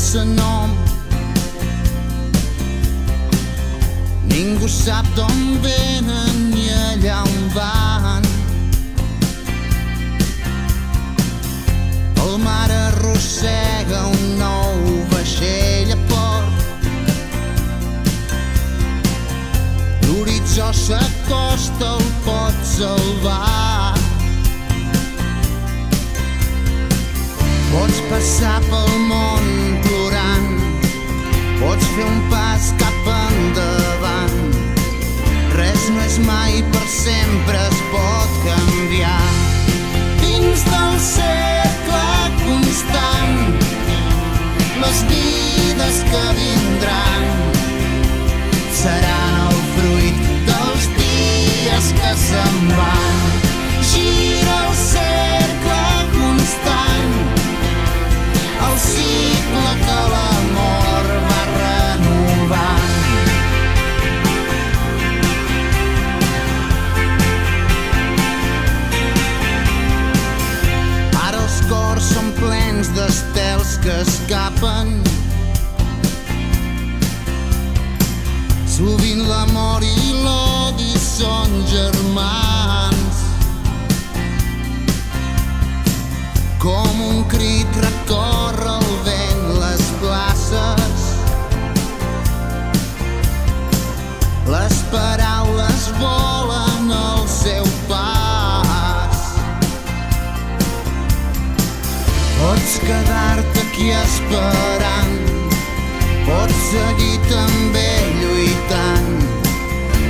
sense nom. Ningú sap d'on venen ni allà on van. El mar arrossega un nou vaixell a port. L'horitzó s'acosta, el pot salvar. Pots passar pel món plorant, pots fer un pas cap endavant. Res no és mai per sempre, es pot canviar. Dins del cercle constant, les vides que vindran seran el fruit dels dies que se'n van. Gira el cercle constant, el cicle que l'amor va renovant. Ara els cors són plens d'estels que escapen. Sovint l'amor i l'odi són germans. Com un crit recorre el vent les places. Les paraules volen al seu pas. Pots quedar-te aquí esperant, pots seguir també lluitant.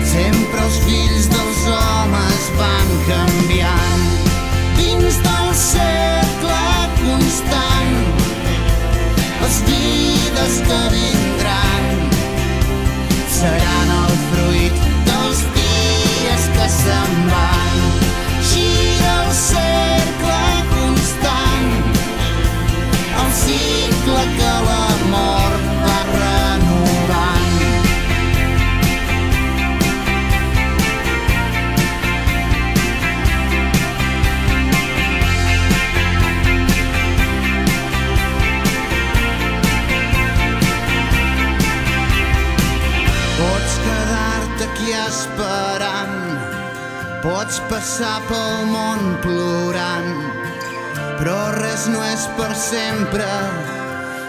Sempre els fills dels homes van canviant. Dins del cercle constant, les vides que vindran seran el fruit dels dies que se'n van. Gira el cercle constant, el cicle que l'amor va renovant. Pots quedar-te aquí esperant, pots passar pel món plorant, però res no és per sempre.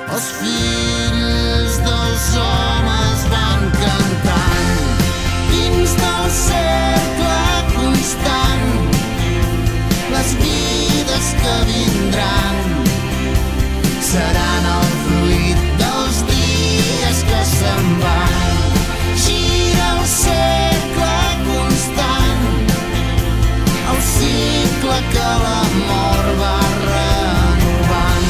Els fills dels homes van cantant. Dins del cercle constant, les vides que vindran seran el fruit dels dies que se'n van. Gira el cercle constant, el cicle que l'amor va renovant.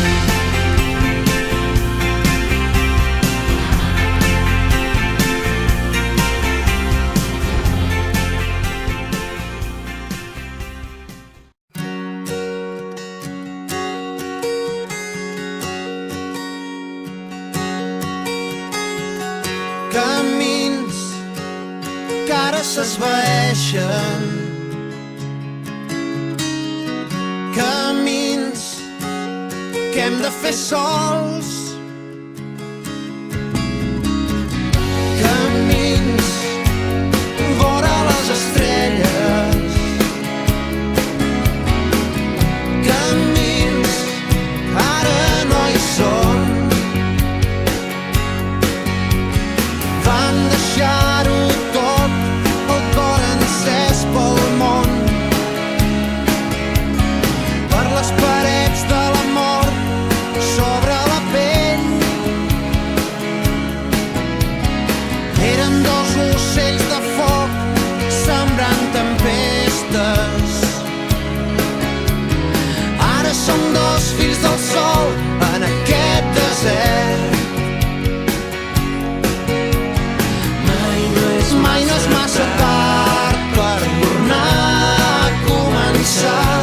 Camins que ara s'esvaeixen, camins que hem de fer sols, camins vora les estrelles, camins que ara no hi són. Van deixar-ho tot, el cor encès pel món, per les parets de l'amor sobre la pell. Eren dos ocells de foc sembrant tempestes. Ara som dos fills del sol en aquest desert. Mai no és massa tard per tornar a començar,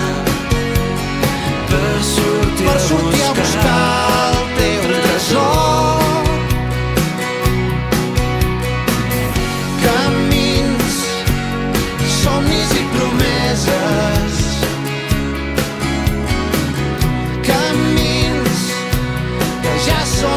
per sortir a buscar el teu tresor. Camins, somnis i promeses, camins que ja són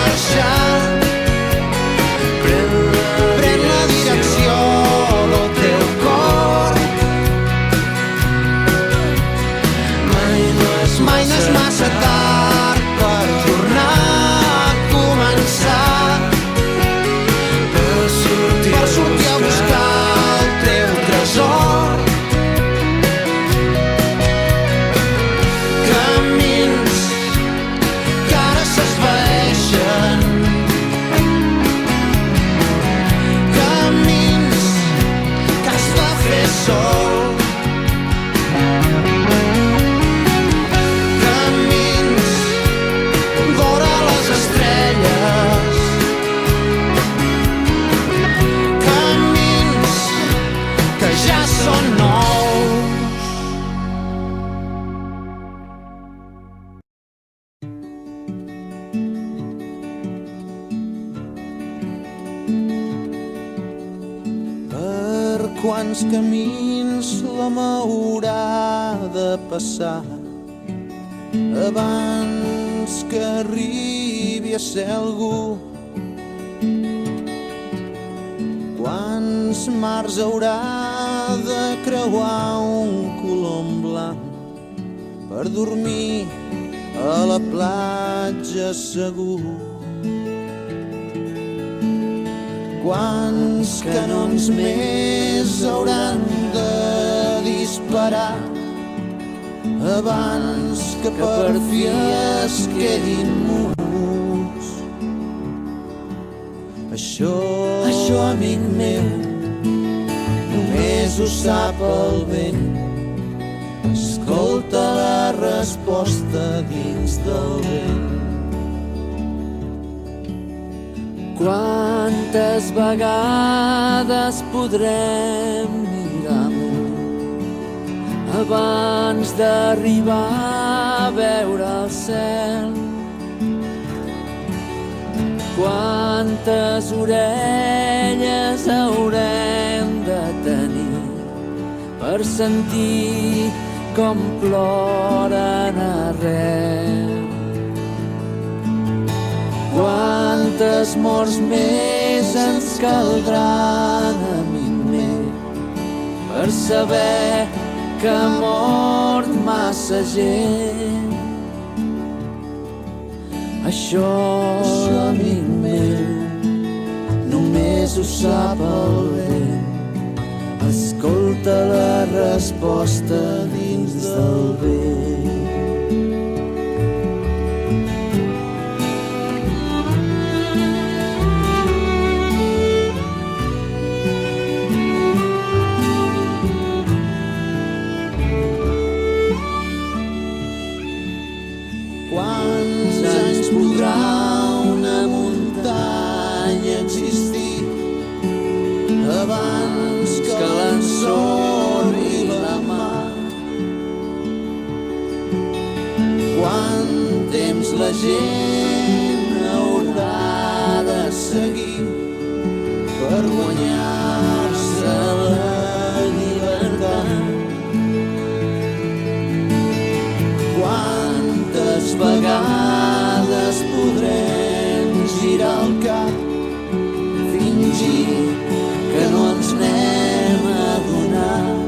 marxar. Pren la direcció del teu cor. Mai no és massa tard per tornar a començar, per sortir a buscar el teu tresor. Camins que ara s'esvaeixen, camins que has de fer sol. Quants camins l'home haurà de passar abans que arribi a ser algú? Quants mars haurà de creuar un colom blanc per dormir a la platja segur? Quants canons més hauran de disparar abans que per fi es quedin muts? Això, amic meu, només ho sap el vent. Escolta la resposta dins del vent. Quantes vegades podrem mirar amunt abans d'arribar a veure el cel? Quantes orelles haurem de tenir per sentir com ploren arreu? Quantes morts més ens caldran, amic meu, per saber que ha mort massa gent? Això, amic meu, només ho sap el vent. Escolta la resposta dins del vent. Quants anys podrà una muntanya existir abans que l'ensorri la mar? Quant temps la gent haurà de seguir per guanyar-se la llibertat? Quantes vegades podrem girar el cap, fingir que no ens n'hem adonat?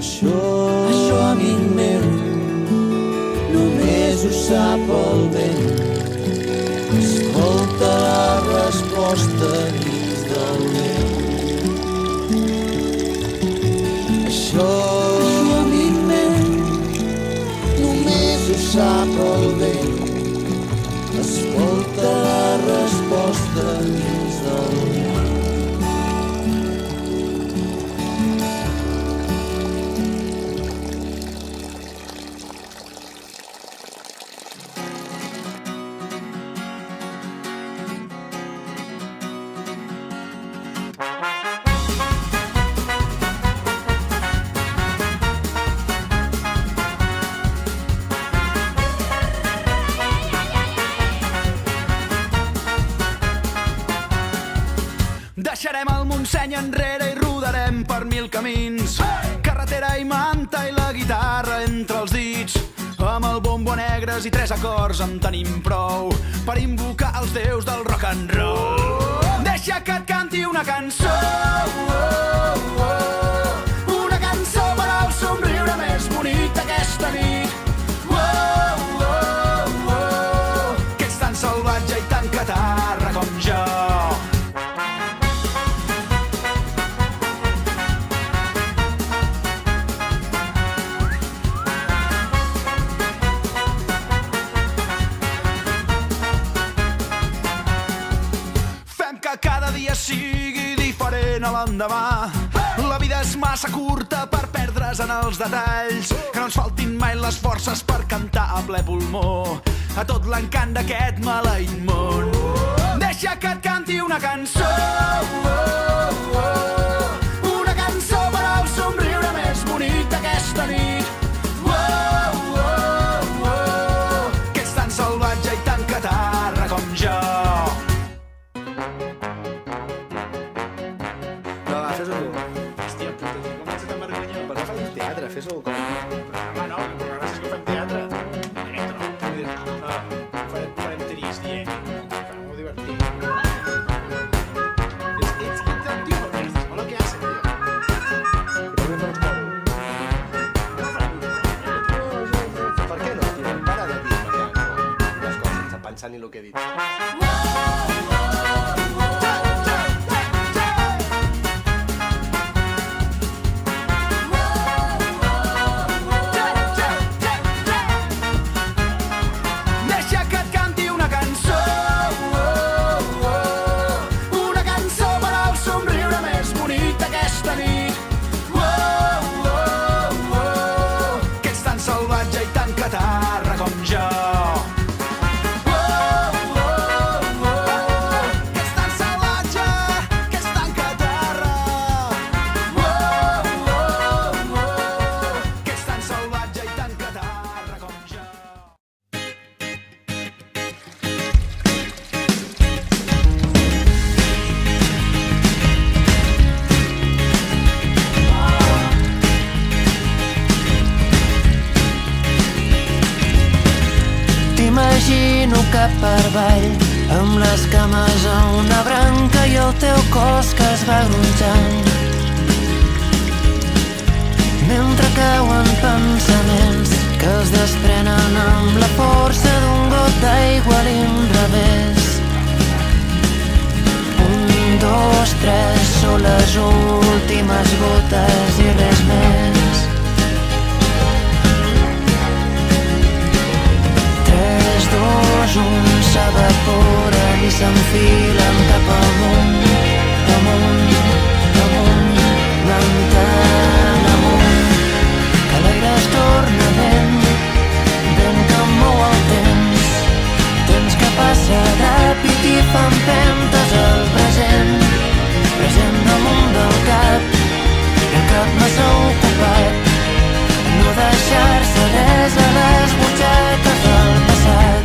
Això, amic meu, només ho sap el vent. Escolta la resposta dins del vent. Això, amic meu, només ho sap el vent. Escolta la resposta dins del vent. Deixarem el Montseny enrere i rodarem per 1000 camins. Carretera i manta i la guitarra entre els dits. Amb el bombo negres i 3 acords en tenim prou per invocar els déus del rock and roll. Deixa que et canti una cançó, una cançó per al somriure més bonic d'aquesta nit. Que ets tan salvatge i tan catarra com jo. Cada dia sigui diferent a l'endemà. La vida és massa curta per perdre's en els detalls. Que no ens faltin mai les forces per cantar a ple pulmó a tot l'encant d'aquest maleït món. Deixa que et canti una cançó, una cançó per al somriure més bonic d'aquesta nit. Que ets tan salvatge i tan catarra com jo. Fes-ho com... Home, no, el programa és que fem teatre. Farem tris, molt divertit. Ets el tio per festes, hola, què haces, tio? Per què no, tio? Para de dir-me les coses sense pensar ni el que he dit. T'imagino cap per avall, amb les cames a una branca i el teu cos que es va gronxant. Mentre cauen pensaments que es desprenen amb la força d'un got d'aigua a l'inrevés. 1, 2, 3, són les últimes gotes i res més. 3, 2, 1, s'evaporen i s'enfilen cap amunt, amunt, amunt, ventant amunt, que l'aire es torna vent, vent que mou el temps, temps que passa ràpid i fa empentes al present, present damunt del cap, i el cap massa ocupat, no deixar-se res a les butxaques del passat.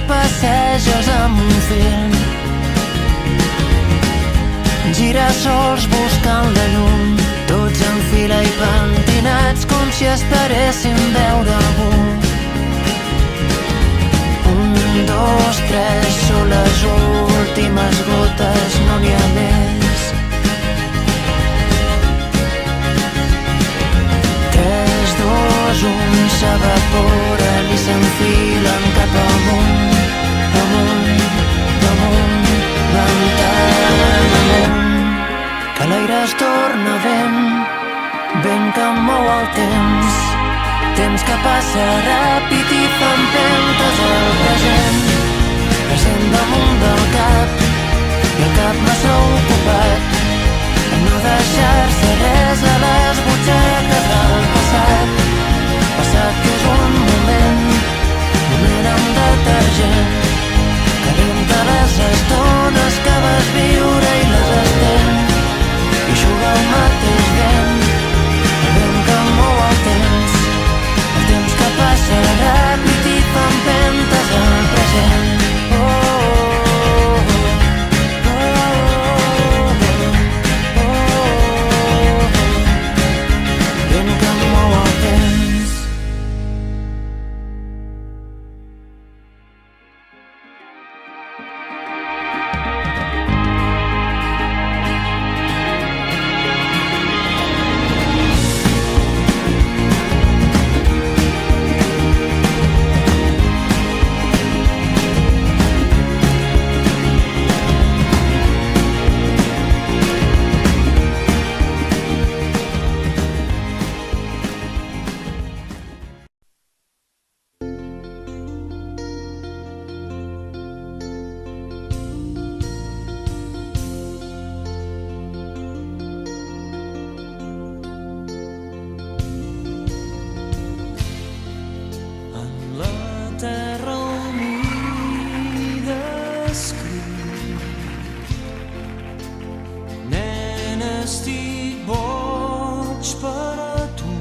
Passeges amb un fil, girassols buscant la llum, tots en fila i pentinats com si esperéssim veure algú. 1, 2, 3, són les últimes gotes, no n'hi ha més. 3, 2, 1, s'evaporen i s'enfilen cap amunt, amunt, amunt, ventant amunt, que l'aire es torna vent, vent que mou el temps, temps que passa ràpid i fa empentes al present, present damunt del cap, i el cap massa ocupat, no deixar-se res a les butxaques del passat. Passat que és un moment amb detergent que renta les estones que vas viure i les estén i eixuga el mateix vent, el vent que mou el temps que passa ràpid i fa empentes al present. Vent que mou el temps. Terra humida escriu: nena, estic boig per a tu.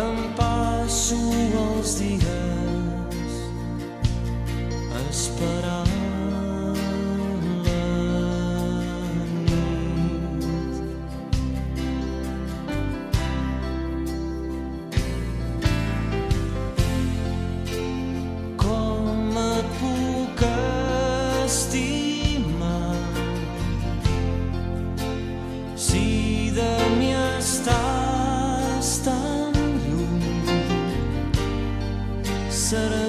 Em passo els dies esperant la nit. Si de mi estàs tan lluny, serà